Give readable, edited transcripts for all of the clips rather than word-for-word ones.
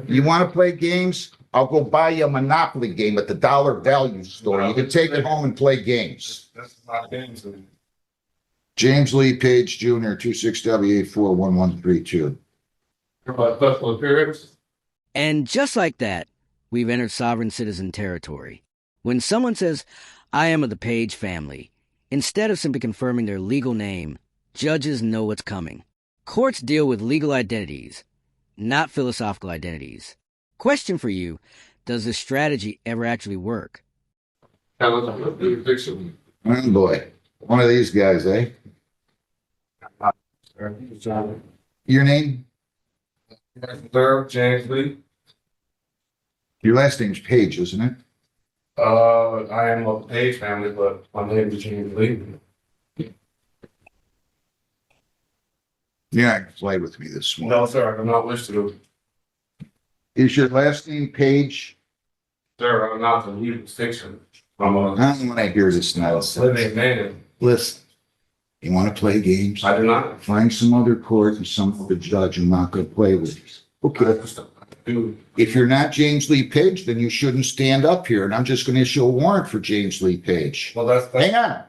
You want to play games? I'll go buy you a Monopoly game at the Dollar Value store. You can take it home and play games. That's my games. James Lee Page Jr., 26W841132. Special appearance. And just like that, we've entered sovereign citizen territory. When someone says, I am of the Page family, instead of simply confirming their legal name, judges know what's coming. Courts deal with legal identities, not philosophical identities. Question for you, does this strategy ever actually work? Oh boy. One of these guys, eh? Your name? James Lee. Your last name's Page, isn't it? I am of the Page family, but my name is James Lee. Yeah, play with me this morning. No, sir, I do not wish to. Is your last name Page? Sir, I'm not the legal fiction. I'm I a don't want to hear this nonsense. living man. Listen, you want to play games? I do not. Find some other court and some other judge who's not going to play with you. Okay. Dude, If you're not James Lee Page, then you shouldn't stand up here, and I'm just going to issue a warrant for James Lee Page. well, that's Hang on.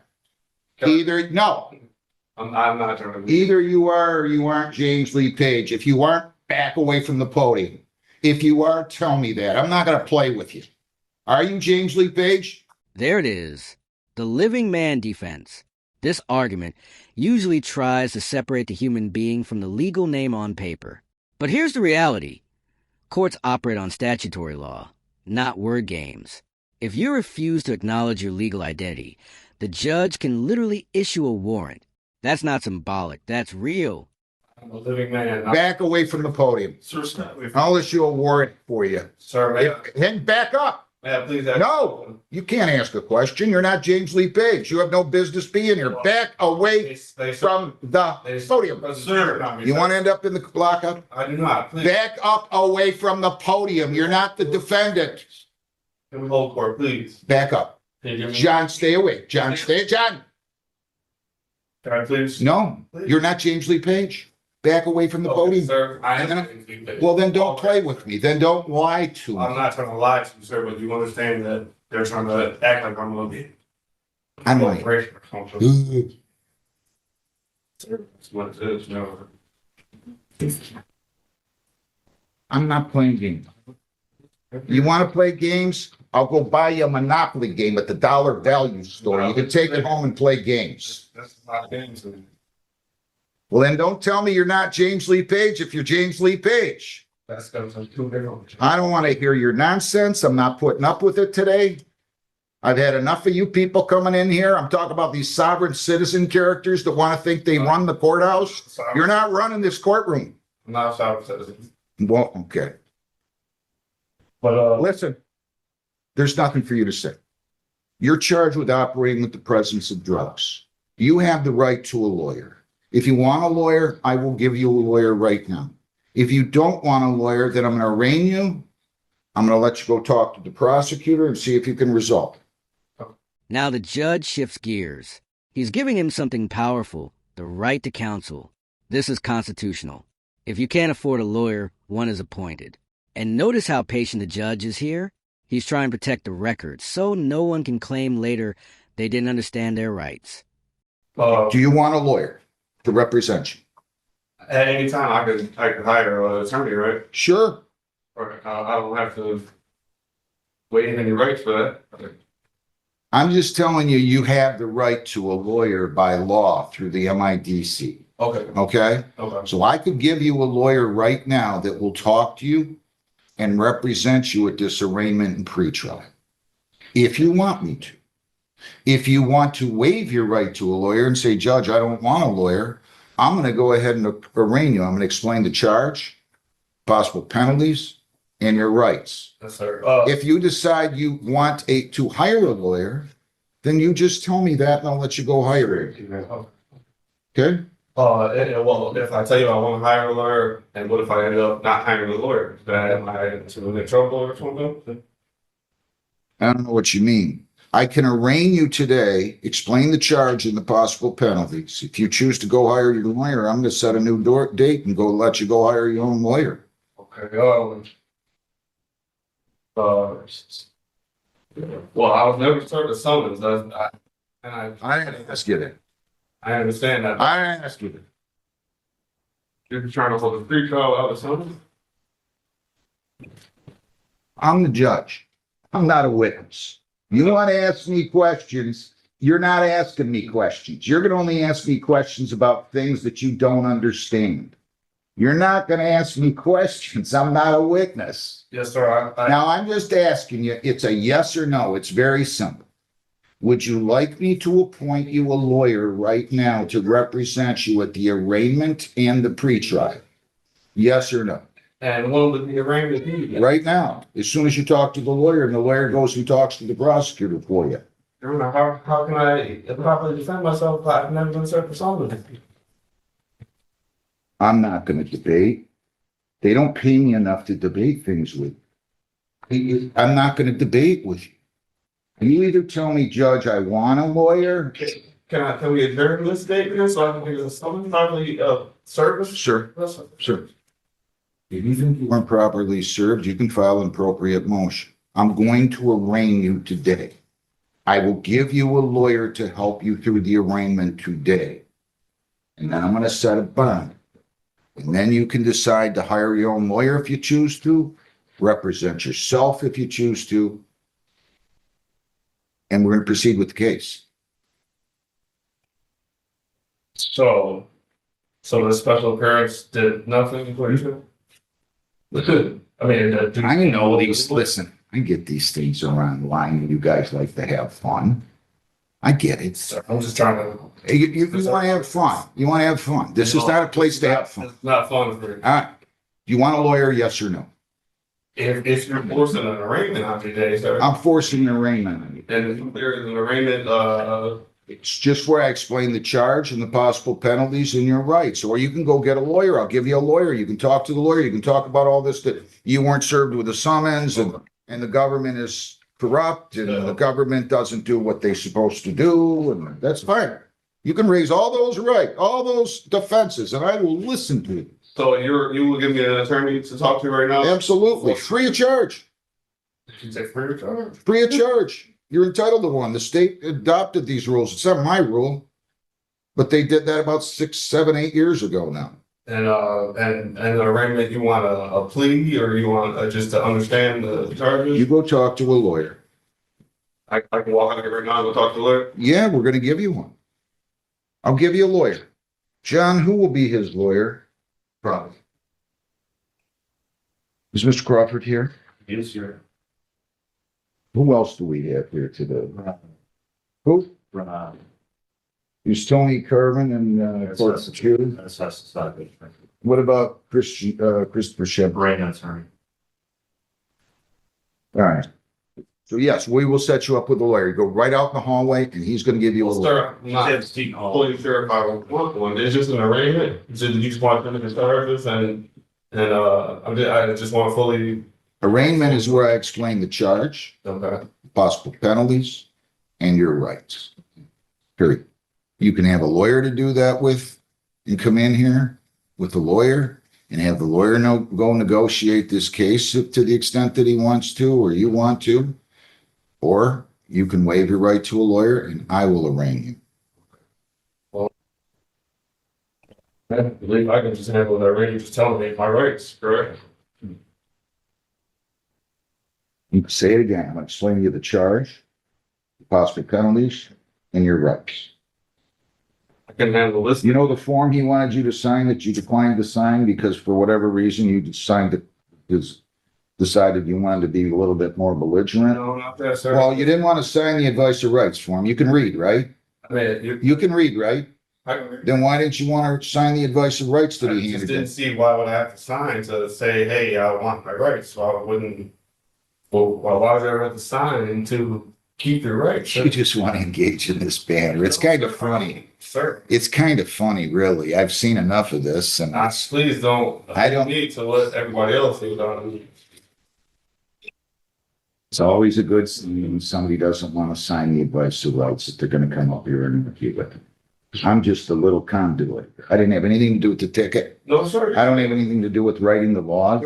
I'm not trying to. Either you are or you aren't James Lee Page. If you aren't, back away from the podium. If you are, tell me that. I'm not going to play with you. Are you James Lee Page? There it is. The living man defense. This argument usually tries to separate the human being from the legal name on paper. But here's the reality. Courts operate on statutory law, not word games. If you refuse to acknowledge your legal identity, the judge can literally issue a warrant. That's not symbolic. That's real. I'm a living man. Back away from the podium. Sir, stop. I'll issue a warrant for you. Sir, Then back up. may I please ask? No, you can't ask a question. You're not James Lee Page. You have no business being here. Back away from the podium. Sir, You want to end up in the lockup? I do not. Please. Back up away from the podium. You're not the defendant. Can we hold court, please? Back up. Can you give me? John, stay away. John, stay. John. Can I please? No, you're not James Lee Page. Back away from the Okay, podium. sir, I And am. then- Well, then don't play with me. Then don't lie to I'm me. not trying to lie to you, sir, but you understand that they're trying to act like I'm a little I'm like, corporation or something. That's what it is, no. I'm not playing games. You want to play games? I'll go buy you a Monopoly game at the Dollar Value store. You can take it home and play games. That's my games. Well, then don't tell me you're not James Lee Page if you're James Lee Page. That's got some two different. I don't want to hear your nonsense. I'm not putting up with it today. I've had enough of you people coming in here. I'm talking about these sovereign citizen characters that want to think they run the courthouse. You're not running this courtroom. I'm not a sovereign citizen. Well, okay. But Listen, there's nothing for you to say. You're charged with operating with the presence of drugs. You have the right to a lawyer. If you want a lawyer, I will give you a lawyer right now. If you don't want a lawyer, then I'm going to arraign you. I'm going to let you go talk to the prosecutor and see if you can resolve it. Now the judge shifts gears. He's giving him something powerful, the right to counsel. This is constitutional. If you can't afford a lawyer, one is appointed. And notice how patient the judge is here. He's trying to protect the record so no one can claim later they didn't understand their rights. Do you want a lawyer to represent you? at any time I could hire an attorney, right? Sure. Or I don't have to waive any rights for that. I'm just telling you, you have the right to a lawyer by law through the MIDC. Okay. Okay? Okay. So I could give you a lawyer right now that will talk to you and represent you at this arraignment and pretrial, if you want me to. If you want to waive your right to a lawyer and say, Judge, I don't want a lawyer, I'm going to go ahead and arraign you. I'm going to explain the charge, possible penalties, and your rights. Yes, sir. If you decide you want to hire a lawyer, then you just tell me that and I'll let you go hire it. Okay? Well, if I tell you I want to hire a lawyer, and what if I end up not hiring a lawyer? Am I in trouble or something? I don't know what you mean. I can arraign you today, explain the charge and the possible penalties. If you choose to go hire your lawyer, I'm going to set a new date and go let you go hire your own lawyer. Okay. Uh, well, I was never served a summons. I didn't ask you that. I understand that. I didn't ask you that. You're trying to hold a free trial without a summons? I'm the judge. I'm not a witness. You want to ask me questions, you're not asking me questions. You're going to only ask me questions about things that you don't understand. You're not going to ask me questions. I'm not a witness. Yes, sir. Now, I'm just asking you, it's a yes or no. It's very simple. Would you like me to appoint you a lawyer right now to represent you at the arraignment and the pretrial? Yes or no? And when would the arraignment be? Right now, as soon as you talk to the lawyer and the lawyer goes and talks to the prosecutor for you. How can I properly defend myself if I've never been served for summons? I'm not going to debate. They don't pay me enough to debate things with you. I'm not going to debate with you. You either tell me, Judge, I want a lawyer. Can we adjourn this date here so I can get a summons properly service? Sir, sir. If you think you weren't properly served, you can file an appropriate motion. I'm going to arraign you today. I will give you a lawyer to help you through the arraignment today. And then I'm going to set a bond. And then you can decide to hire your own lawyer if you choose to, represent yourself if you choose to. And we're going to proceed with the case. So the special appearance did nothing for you? I mean, I know these, listen, I get these things around line and you guys like to have fun. I get it. Sir, I'm just trying to. You want to have fun. You want to have fun. This is not a place to have fun. It's not fun for you. All right. Do you want a lawyer? Yes or no? If you're forcing an arraignment on me today, sir. I'm forcing an arraignment on you. And if there is an arraignment, It's just where I explain the charge and the possible penalties and your rights. Or you can go get a lawyer. I'll give you a lawyer. You can talk to the lawyer. You can talk about all this, that you weren't served with a summons and the government is corrupt and the government doesn't do what they're supposed to do. And that's fine. You can raise all those all those defenses, and I will listen to you. so you will give me an attorney to talk to right now? Absolutely. Free of charge. Did you say free of charge? Free of charge. You're entitled to one. The state adopted these rules. It's not my rule, but they did that about 6, 7, 8 years ago now. And the arraignment, you want a plea or you want just to understand the charges? You go talk to a lawyer. I can walk out here right now and go talk to the lawyer? Yeah, we're going to give you one. I'll give you a lawyer. John, who will be his lawyer? Probably. Is Mr. Crawford here? Yes, sir. Who else do we have here today? Who? Who's Tony Carvin and Court Security? What about Christopher Shep? Brain attorney. All right. So yes, we will set you up with a lawyer. You go right out in the hallway and he's going to give you a Well, lawyer. sir, I'm not fully sure if I want one. It's just an arraignment. So you just want them to the charges and I just want fully. Arraignment is where I explain the charge, Okay. possible penalties, and your rights. Period. You can have a lawyer to do that with and come in here with the lawyer and have the lawyer go negotiate this case to the extent that he wants to or you want to. Or you can waive your right to a lawyer and I will arraign you. I believe I can just handle that already, just telling me my rights, correct? You can say it again. I'm explaining to you the charge, the possible penalties, and your rights. I can handle this. You know the form he wanted you to sign that you declined to sign because for whatever reason you decided you wanted to be a little bit more belligerent? No, not that, sir. Well, you didn't want to sign the advice of rights form. You can read, right? I mean, You can read, right? I can read. Then why didn't you want to sign the advice of rights that I he just handed didn't you? see why would I have to sign to say, hey, I want my rights, so I wouldn't. Well, why would I ever have to sign to keep your rights? You just want to engage in this banter. It's kind of funny. Sir. It's kind of funny, really. I've seen enough of this and Please don't. I don't- need to let everybody else do that. it's always a good thing when somebody doesn't want to sign the advice of rights that they're going to come up here and argue with. I'm just a little conduit. I didn't have anything to do with the ticket. No, sir. I don't have anything to do with writing the law.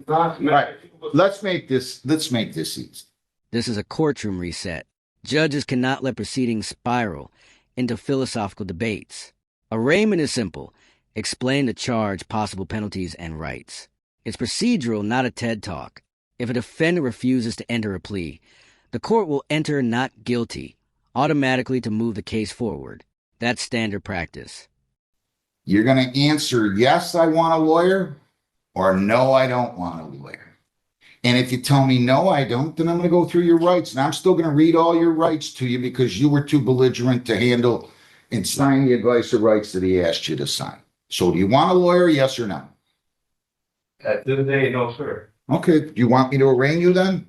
right. Let's make this easy. This is a courtroom reset. Judges cannot let proceedings spiral into philosophical debates. Arraignment is simple. Explain the charge, possible penalties, and rights. It's procedural, not a TED Talk. If a defendant refuses to enter a plea, the court will enter not guilty automatically to move the case forward. That's standard practice. You're going to answer, yes, I want a lawyer, or no, I don't want a lawyer. And if you tell me, no, I don't, then I'm going to go through your rights. And I'm still going to read all your rights to you because you were too belligerent to handle and sign the advice of rights that he asked you to sign. So do you want a lawyer, yes or no? At the end of the day, no, sir. Okay. Do you want me to arraign you then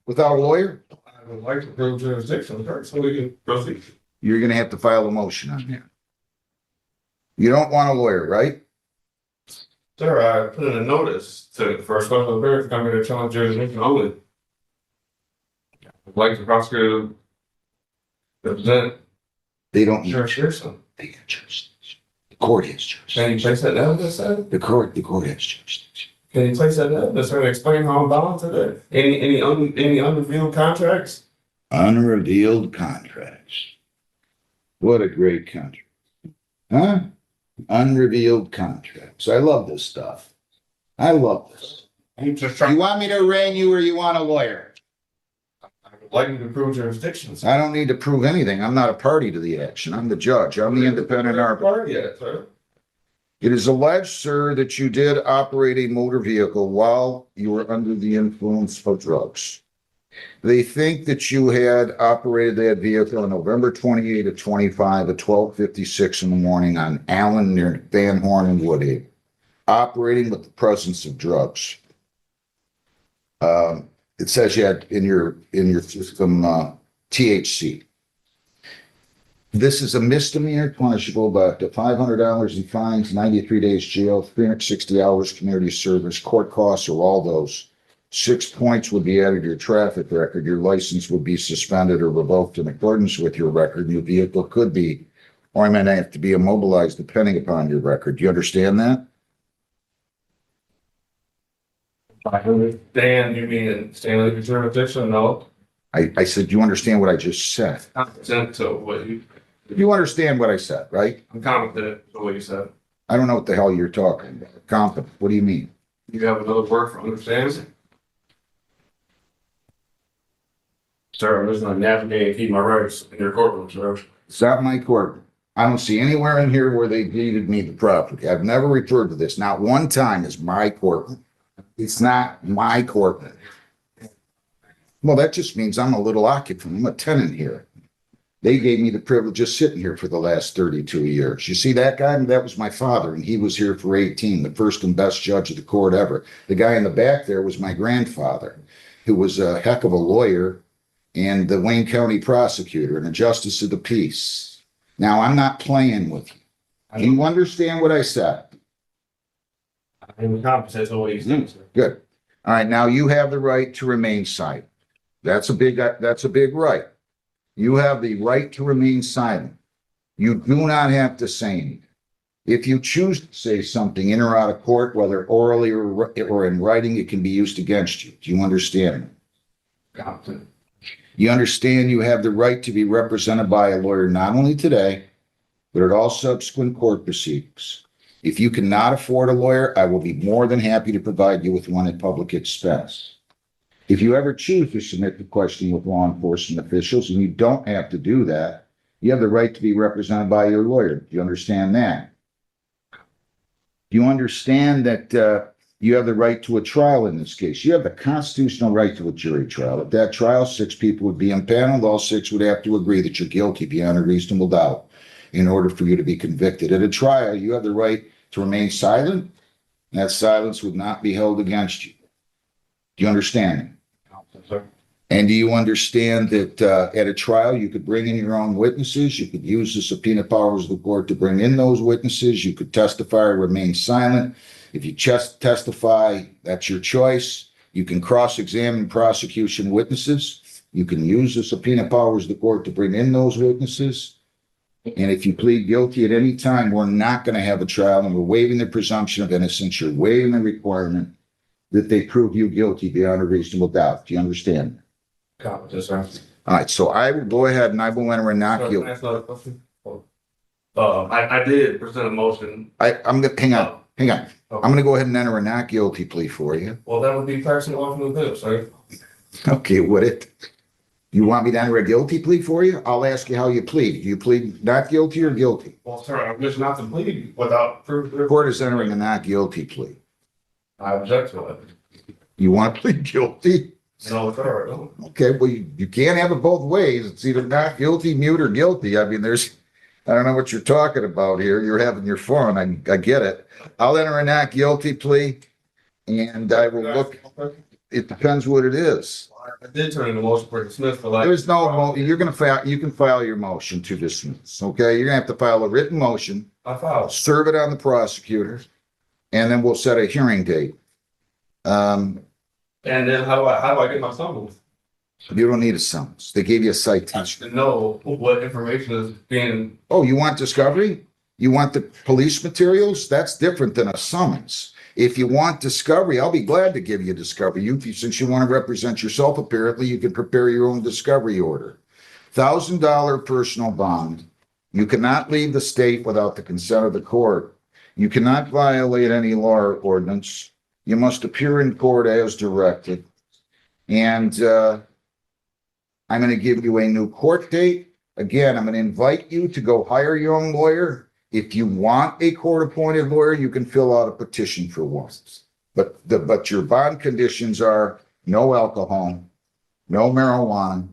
without a lawyer? I would like to prove jurisdiction first so we can proceed. You're going to have to file a motion on that. You don't want a lawyer, right? Sir, I put in a notice for a special affair to come here to challenge jurisdiction only. I'd like the prosecutor to represent They don't. jurisdiction. They got jurisdiction. The court has jurisdiction. Can you place that evidence, sir? The court has jurisdiction. Can you place that evidence, sir, and explain how I'm bound to that? Any unrevealed contracts? Unrevealed contracts. What a great contract. Huh? Unrevealed contracts. I love this stuff. I love this. I'm just You trying. want me to arraign you or you want a lawyer? I would like you to prove jurisdiction, sir. I don't need to prove anything. I'm not a party to the action. I'm the judge. I'm the independent arbiter. Yeah, sir. It is alleged, sir, that you did operate a motor vehicle while you were under the influence of drugs. They think that you had operated that vehicle on November 28 of 25 at 12:56 in the morning on Allen near Van Horn and Woodhaven, operating with the presence of drugs. It says you had in your system THC. This is a misdemeanor punishable by up to $500 in fines, 93 days jail, 360 hours community service, court costs, or all those. 6 points would be added to your traffic record. Your license would be suspended or revoked in accordance with your record. Your vehicle could be, or may have to be immobilized depending upon your record. Do you understand that? I understand you mean Stanley for jurisdiction? No. I said, do you understand what I just said? Competent to what you. You understand what I said, right? I'm competent to what you said. I don't know what the hell you're talking about. Competent. What do you mean? You have another word for understanding? Sir, I'm just gonna navigate and keep my rights in your courtroom, sir. It's not my court. I don't see anywhere in here where they deeded me the property. I've never referred to this. Not one time as my court. It's not my court. Well, that just means I'm a little occupant. I'm a tenant here. They gave me the privilege of sitting here for the last 32 years. You see that guy? That was my father, and he was here for 18, the first and best judge of the court ever. The guy in the back there was my grandfather, who was a heck of a lawyer and the Wayne County prosecutor and a justice of the peace. Now, I'm not playing with you. Do you understand what I said? I'm competent to what you said, sir. Good. All right, now you have the right to remain silent. That's a big right. You have the right to remain silent. You do not have to say anything. If you choose to say something in or out of court, whether orally or in writing, it can be used against you. Do you understand? Competent. You understand you have the right to be represented by a lawyer not only today, but at all subsequent court proceedings. If you cannot afford a lawyer, I will be more than happy to provide you with one at public expense. If you ever choose to submit the question with law enforcement officials, and you don't have to do that, you have the right to be represented by your lawyer. Do you understand that? Do you understand that you have the right to a trial in this case? You have the constitutional right to a jury trial. At that trial, 6 people would be impaneled. All 6 would have to agree that you're guilty beyond a reasonable doubt in order for you to be convicted. At a trial, you have the right to remain silent. And that silence would not be held against you. Do you understand? Sir. And do you understand that at a trial, you could bring in your own witnesses? You could use the subpoena powers of the court to bring in those witnesses. You could testify or remain silent. If you just testify, that's your choice. You can cross-examine prosecution witnesses. You can use the subpoena powers of the court to bring in those witnesses. And if you plead guilty at any time, we're not going to have a trial, and we're waiving the presumption of innocence. You're waiving the requirement that they prove you guilty beyond a reasonable doubt. Do you understand? Copy, yes, sir. All right, so I will go ahead and I will enter a not Can I guilty. ask another question? I did present a motion. I'm gonna, hang on. I'm Okay. gonna go ahead and enter a not guilty plea for you. Well, that would be passing off the bill, sir. Okay, would it? You want me to enter a guilty plea for you? I'll ask you how you plead. Do you plead not guilty or guilty? Well, sir, I'm just not to plead without proof. The court is entering a not guilty plea. I object to it. You want to plead guilty? No, sir, I don't. Okay, well, you can't have it both ways. It's either not guilty, mute, or guilty. I mean, I don't know what you're talking about here. You're having your fun. I get it. I'll enter a not guilty plea and I will look, it depends what it is. I did turn in the motion for dismiss for like. There's no, you're gonna file, you can file your motion to dismiss, okay? You're gonna have to file a written motion, I filed. serve it on the prosecutor, and then we'll set a hearing date. And then how do I get my summons? You don't need a summons. They gave you a citation. To know what information is being, Oh, you want discovery? You want the police materials? That's different than a summons. If you want discovery, I'll be glad to give you discovery. Since you want to represent yourself, apparently, you can prepare your own discovery order. $1,000 personal bond. You cannot leave the state without the consent of the court. You cannot violate any law or ordinance. You must appear in court as directed. And I'm going to give you a new court date. Again, I'm going to invite you to go hire your own lawyer. If you want a court-appointed lawyer, you can fill out a petition for one. But your bond conditions are no alcohol, no marijuana,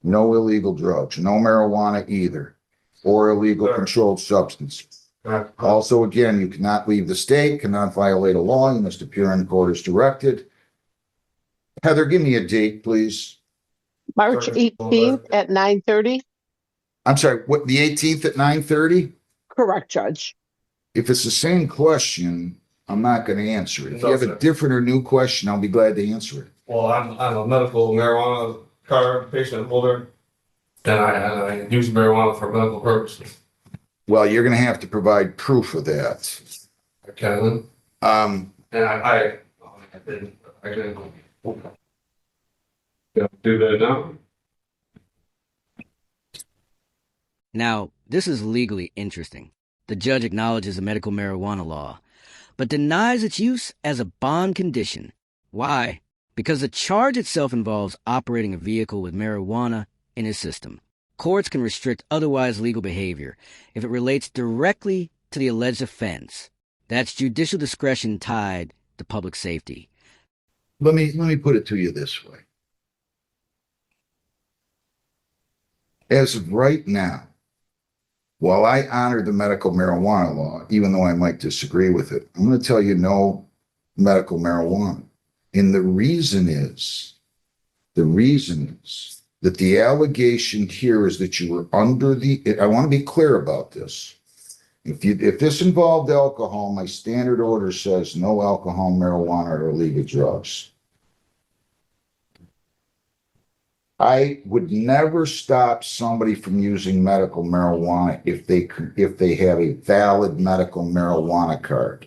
no illegal drugs, no marijuana either, or illegal controlled substance. Also, again, you cannot leave the state, cannot violate a law. You must appear in court as directed. Heather, give me a date, please. March 18th at 9:30. I'm sorry, what, the 18th at 9:30? Correct, Judge. If it's the same question, I'm not going to answer it. If you No, have a sir. different or new question, I'll be glad to answer it. well, I'm a medical marijuana card patient holder. And I use marijuana for medical purposes. Well, you're going to have to provide proof of that. I can, Um, and I can do that now. Now, this is legally interesting. The judge acknowledges a medical marijuana law, but denies its use as a bond condition. Why? Because the charge itself involves operating a vehicle with marijuana in its system. Courts can restrict otherwise legal behavior if it relates directly to the alleged offense. That's judicial discretion tied to public safety. let me put it to you this way. As of right now, while I honor the medical marijuana law, even though I might disagree with it, I'm going to tell you no medical marijuana. And the reason is that the allegation here is that you were under I want to be clear about this. If this involved alcohol, my standard order says no alcohol, marijuana, or illegal drugs. I would never stop somebody from using medical marijuana if they have a valid medical marijuana card.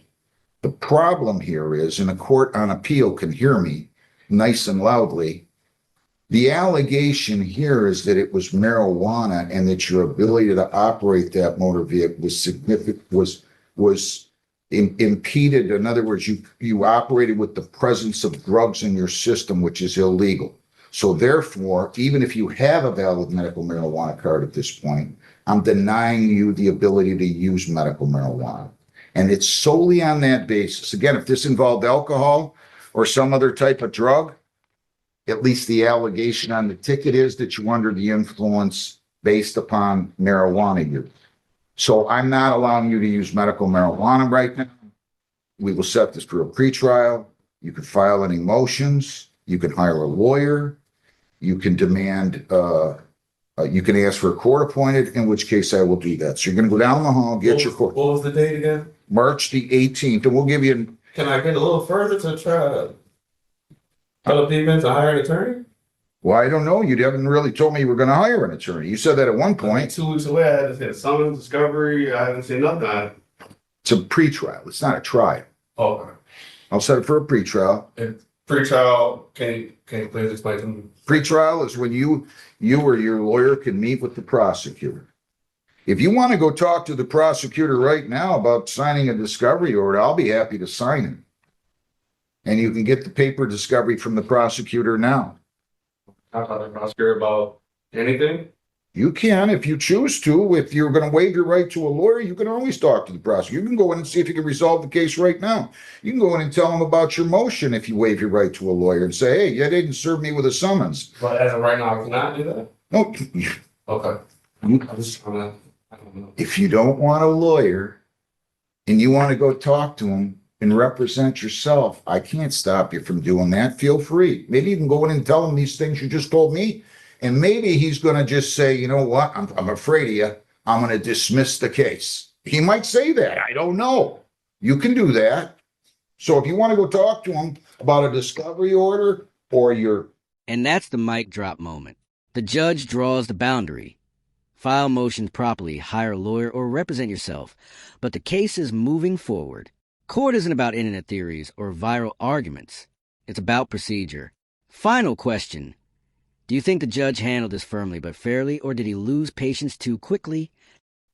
The problem here is, and a court on appeal can hear me nice and loudly, the allegation here is that it was marijuana and that your ability to operate that motor vehicle was significant, was impeded. In other words, you operated with the presence of drugs in your system, which is illegal. So therefore, even if you have a valid medical marijuana card at this point, I'm denying you the ability to use medical marijuana. And it's solely on that basis. Again, if this involved alcohol or some other type of drug, at least the allegation on the ticket is that you're under the influence based upon marijuana use. So I'm not allowing you to use medical marijuana right now. We will set this for a pretrial. You can file any motions. You can hire a lawyer. You can demand, you can ask for a court appointed, in which case I will do that. So you're going to go down the hall, get your court. What was the date again? March the 18th, and we'll give you, Can I get a little further to try to develop even to hire an attorney? well, I don't know. You haven't really told me you were going to hire an attorney. You said that at one point. 2 weeks away, I just had summons, discovery. I haven't seen nothing. It's a pretrial. It's not a trial. Okay. I'll set it for a pretrial. And pre-trial, can you please explain to me? Pretrial is when you or your lawyer can meet with the prosecutor. If you want to go talk to the prosecutor right now about signing a discovery order, I'll be happy to sign it. And you can get the paper discovery from the prosecutor now. How about the prosecutor about anything? You can, if you choose to. If you're going to waive your right to a lawyer, you can always talk to the prosecutor. You can go in and see if you can resolve the case right now. You can go in and tell them about your motion if you waive your right to a lawyer and say, hey, you didn't serve me with a summons. But as of right now, I cannot do that. No, Okay. I'm just trying to, I don't know. if you don't want a lawyer and you want to go talk to him and represent yourself, I can't stop you from doing that. Feel free. Maybe you can go in and tell him these things you just told me. And maybe he's going to just say, you know what? I'm afraid of you. I'm going to dismiss the case. He might say that. I don't know. You can do that. So if you want to go talk to him about a discovery order or your... And that's the mic drop moment. The judge draws the boundary. File motions properly, hire a lawyer, or represent yourself. But the case is moving forward. Court isn't about internet theories or viral arguments. It's about procedure. Final question. Do you think the judge handled this firmly but fairly, or did he lose patience too quickly?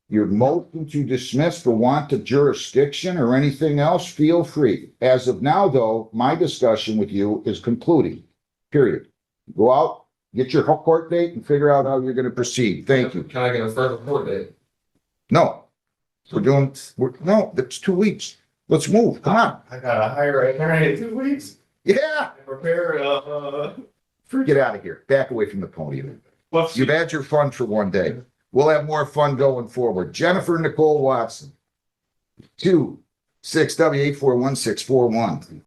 Your motion to dismiss for want of jurisdiction or anything else, feel free. As of now, though, my discussion with you is concluding, period. Go out, get your court date, and figure out how you're going to proceed. Thank you. Can I get a further court date? No, no, that's 2 weeks. Let's move. Come on. I gotta hire a attorney in 2 weeks. Yeah. And prepare, Get out of here. Back away from the podium. what's You've had your fun for one day. We'll have more fun going forward. Jennifer Nicole Watson, 2-6W841-641.